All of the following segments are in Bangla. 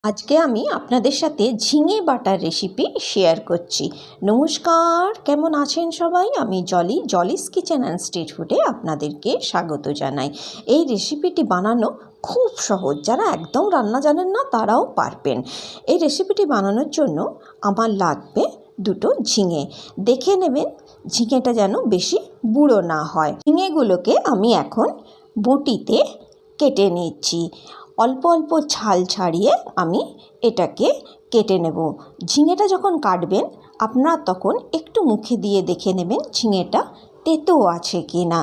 আজকে আমি আপনাদের সাথে ঝিঙে বাটার রেসিপি শেয়ার করছি। নমস্কার, কেমন আছেন সবাই? আমি জলিস কিচেন অ্যান্ড স্ট্রিট ফুডে আপনাদেরকে স্বাগত জানাই। এই রেসিপিটি বানানো খুব সহজ, যারা একদম রান্না জানেন না তারাও পারবেন। এই রেসিপিটি বানানোর জন্য আমার লাগবে দুটো ঝিঙে। দেখে নেবেন ঝিঙেটা যেন বেশি বুড়ো না হয়। ঝিঙেগুলোকে আমি এখন বটিতে কেটে নিচ্ছি। অল্প অল্প ছাল ছাড়িয়ে আমি এটাকে কেটে নেব। ঝিঙেটা যখন কাটবেন আপনারা তখন একটু মুখে দিয়ে দেখে নেবেন ঝিঙেটা তেতো আছে কি না।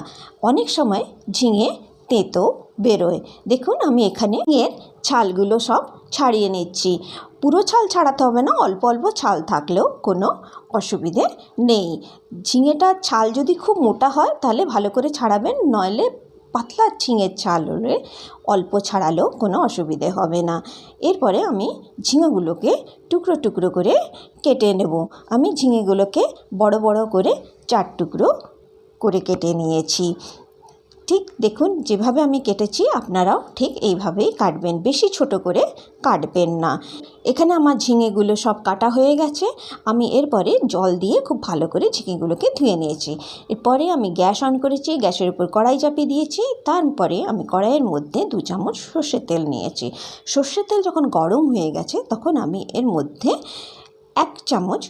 অনেক সময় ঝিঙে তেতো বেরোয়। দেখুন আমি এখানে এর ছালগুলো সব ছাড়িয়ে নিচ্ছি। পুরো ছাল ছাড়াতে হবে না, অল্প অল্প ছাল থাকলেও কোনো অসুবিধে নেই। ঝিঙেটার ছাল যদি খুব মোটা হয় তাহলে ভালো করে ছাড়াবেন, নইলে পাতলা ঝিঙের ছাল হলে অল্প ছাড়ালেও কোনো অসুবিধে হবে না। এরপরে আমি ঝিঙেগুলোকে টুকরো টুকরো করে কেটে নেব। আমি ঝিঙেগুলোকে বড় বড় করে 4 টুকরো করে কেটে নিয়েছি। ঠিক দেখুন যেভাবে আমি কেটেছি আপনারাও ঠিক এইভাবেই কাটবেন, বেশি ছোট করে কাটবেন না। এখানে আমার ঝিঙেগুলো সব কাটা হয়ে গেছে। আমি এরপরে জল দিয়ে খুব ভালো করে ঝিঙেগুলোকে ধুয়ে নিয়েছি। এরপরে আমি গ্যাস অন করেছি, গ্যাসের উপর কড়াই চাপিয়ে দিয়েছি। তারপরে আমি কড়াইয়ের মধ্যে 2 চামচ সর্ষের তেল নিয়েছি। সর্ষের তেল যখন গরম হয়ে গেছে তখন আমি এর মধ্যে 1 চামচ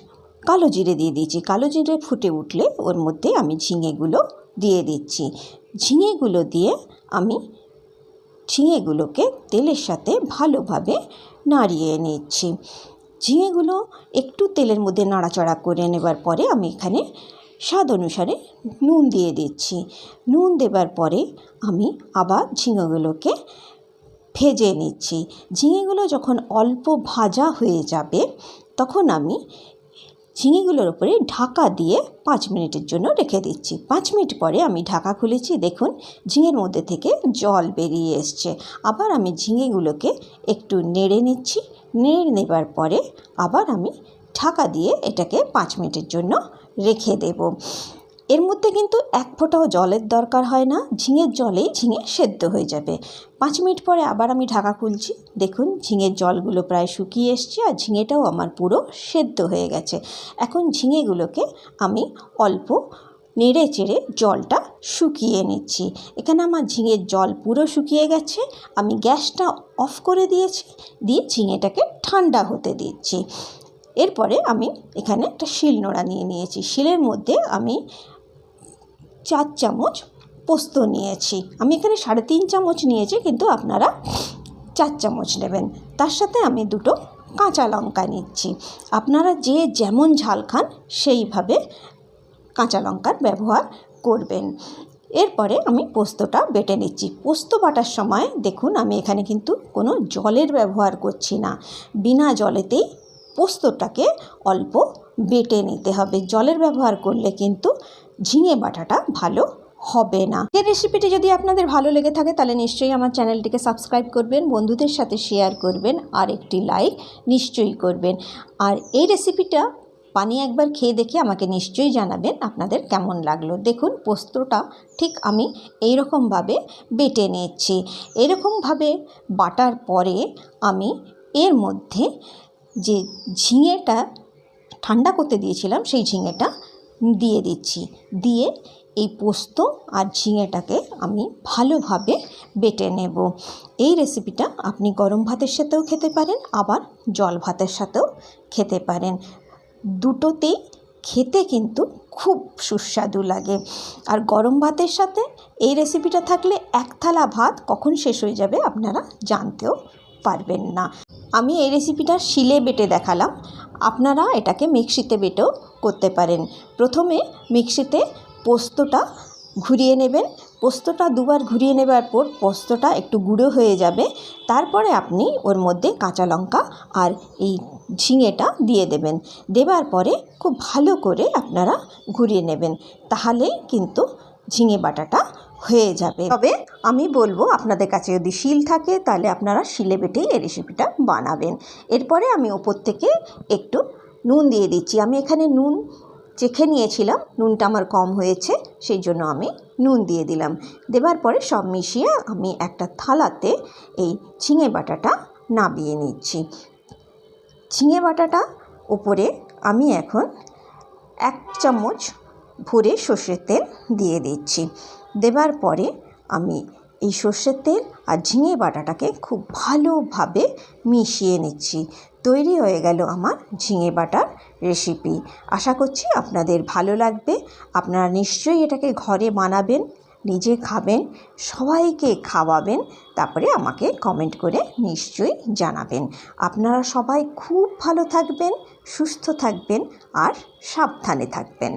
কালো জিরে দিয়ে দিয়েছি। কালো জিরে ফুটে উঠলে ওর মধ্যে আমি ঝিঙেগুলো দিয়ে দিচ্ছি। ঝিঙেগুলো দিয়ে আমি ঝিঙেগুলোকে তেলের সাথে ভালোভাবে নাড়িয়ে নিচ্ছি। ঝিঙেগুলো একটু তেলের মধ্যে নাড়াচাড়া করে নেবার পরে আমি এখানে স্বাদ অনুসারে নুন দিয়ে দিচ্ছি। নুন দেবার পরে আমি আবার ঝিঙেগুলোকে ভেজে নিচ্ছি। ঝিঙেগুলো যখন অল্প ভাজা হয়ে যাবে তখন আমি ঝিঙেগুলোর উপরে ঢাকা দিয়ে 5 মিনিটের জন্য রেখে দিচ্ছি। 5 মিনিট পরে আমি ঢাকা খুলেছি, দেখুন ঝিঙের মধ্যে থেকে জল বেরিয়ে এসছে। আবার আমি ঝিঙেগুলোকে একটু নেড়ে নিচ্ছি। নেড়ে নেবার পরে আবার আমি ঢাকা দিয়ে এটাকে 5 মিনিটের জন্য রেখে দেব। এর মধ্যে কিন্তু 1 ফোঁটাও জলের দরকার হয় না, ঝিঙের জলেই ঝিঙে সেদ্ধ হয়ে যাবে। 5 মিনিট পরে আবার আমি ঢাকা খুলছি, দেখুন ঝিঙের জলগুলো প্রায় শুকিয়ে এসছে আর ঝিঙেটাও আমার পুরো সেদ্ধ হয়ে গেছে। এখন ঝিঙেগুলোকে আমি অল্প নেড়ে চেড়ে জলটা শুকিয়ে নিচ্ছি। এখানে আমার ঝিঙের জল পুরো শুকিয়ে গেছে। আমি গ্যাসটা অফ করে দিয়েছি, দিয়ে ঝিঙেটাকে ঠান্ডা হতে দিচ্ছি। এরপরে আমি এখানে একটা শিলনোড়া নিয়ে নিয়েছি। শিলের মধ্যে আমি 4 চামচ পোস্ত নিয়েছি। আমি এখানে 3.5 চামচ নিয়েছি, কিন্তু আপনারা 4 চামচ নেবেন। তার সাথে আমি 2টো কাঁচা লঙ্কা নিচ্ছি। আপনারা যে যেমন ঝাল খান সেইভাবে কাঁচা লঙ্কার ব্যবহার করবেন। এরপরে আমি পোস্তটা বেটে নিচ্ছি। পোস্ত বাটার সময় দেখুন আমি এখানে কিন্তু কোনো জলের ব্যবহার করছি না। বিনা জলেতেই পোস্তটাকে অল্প বেটে নিতে হবে। জলের ব্যবহার করলে কিন্তু ঝিঙে বাটাটা ভালো হবে না। এই রেসিপিটি যদি আপনাদের ভালো লেগে থাকে তাহলে নিশ্চয়ই আমার চ্যানেলটিকে সাবস্ক্রাইব করবেন, বন্ধুদের সাথে শেয়ার করবেন আর একটি লাইক নিশ্চয়ই করবেন। আর এই রেসিপিটা বানিয়ে একবার খেয়ে দেখে আমাকে নিশ্চয়ই জানাবেন আপনাদের কেমন লাগলো। দেখুন পোস্তটা ঠিক আমি এইরকমভাবে বেটে নিচ্ছি। এরকমভাবে বাটার পরে আমি এর মধ্যে যে ঝিঙেটা ঠান্ডা করতে দিয়েছিলাম সেই ঝিঙেটা দিয়ে দিচ্ছি। দিয়ে এই পোস্ত আর ঝিঙেটাকে আমি ভালোভাবে বেটে নেব। এই রেসিপিটা আপনি গরম ভাতের সাথেও খেতে পারেন, আবার জল ভাতের সাথেও খেতে পারেন। দুটোতেই খেতে কিন্তু খুব সুস্বাদু লাগে। আর গরম ভাতের সাথে এই রেসিপিটা থাকলে 1 থালা ভাত কখন শেষ হয়ে যাবে আপনারা জানতেও পারবেন না। আমি এই রেসিপিটা শিলে বেটে দেখালাম, আপনারা এটাকে মিক্সিতে বেটেও করতে পারেন। প্রথমে মিক্সিতে পোস্তটা ঘুরিয়ে নেবেন। পোস্তটা 2 বার ঘুরিয়ে নেবার পর পোস্তটা একটু গুঁড়ো হয়ে যাবে। তারপরে আপনি ওর মধ্যে কাঁচা লঙ্কা আর এই ঝিঙেটা দিয়ে দেবেন। দেবার পরে খুব ভালো করে আপনারা ঘুরিয়ে নেবেন, তাহলেই কিন্তু ঝিঙে বাটাটা হয়ে যাবে। তবে আমি বলবো আপনাদের কাছে যদি শিল থাকে তাহলে আপনারা শিলে বেটেই এই রেসিপিটা বানাবেন। এরপরে আমি ওপর থেকে একটু নুন দিয়ে দিচ্ছি। আমি এখানে নুন চেখে নিয়েছিলাম, নুনটা আমার কম হয়েছে, সেই জন্য আমি নুন দিয়ে দিলাম। দেবার পরে সব মিশিয়ে আমি একটা থালাতে এই ঝিঙে বাটাটা নামিয়ে নিচ্ছি। ঝিঙে বাটাটা উপরে আমি এখন 1 চামচ ভরে সর্ষের তেল দিয়ে দিচ্ছি। দেবার পরে আমি এই সর্ষের তেল আর ঝিঙে বাটাটাকে খুব ভালোভাবে মিশিয়ে নিচ্ছি। তৈরি হয়ে গেল আমার ঝিঙে বাটার রেসিপি। আশা করছি আপনাদের ভালো লাগবে। আপনারা নিশ্চয়ই এটাকে ঘরে বানাবেন, নিজে খাবেন, সবাইকে খাওয়াবেন, তারপরে আমাকে কমেন্ট করে নিশ্চয়ই জানাবেন। আপনারা সবাই খুব ভালো থাকবেন, সুস্থ থাকবেন আর সাবধানে থাকবেন।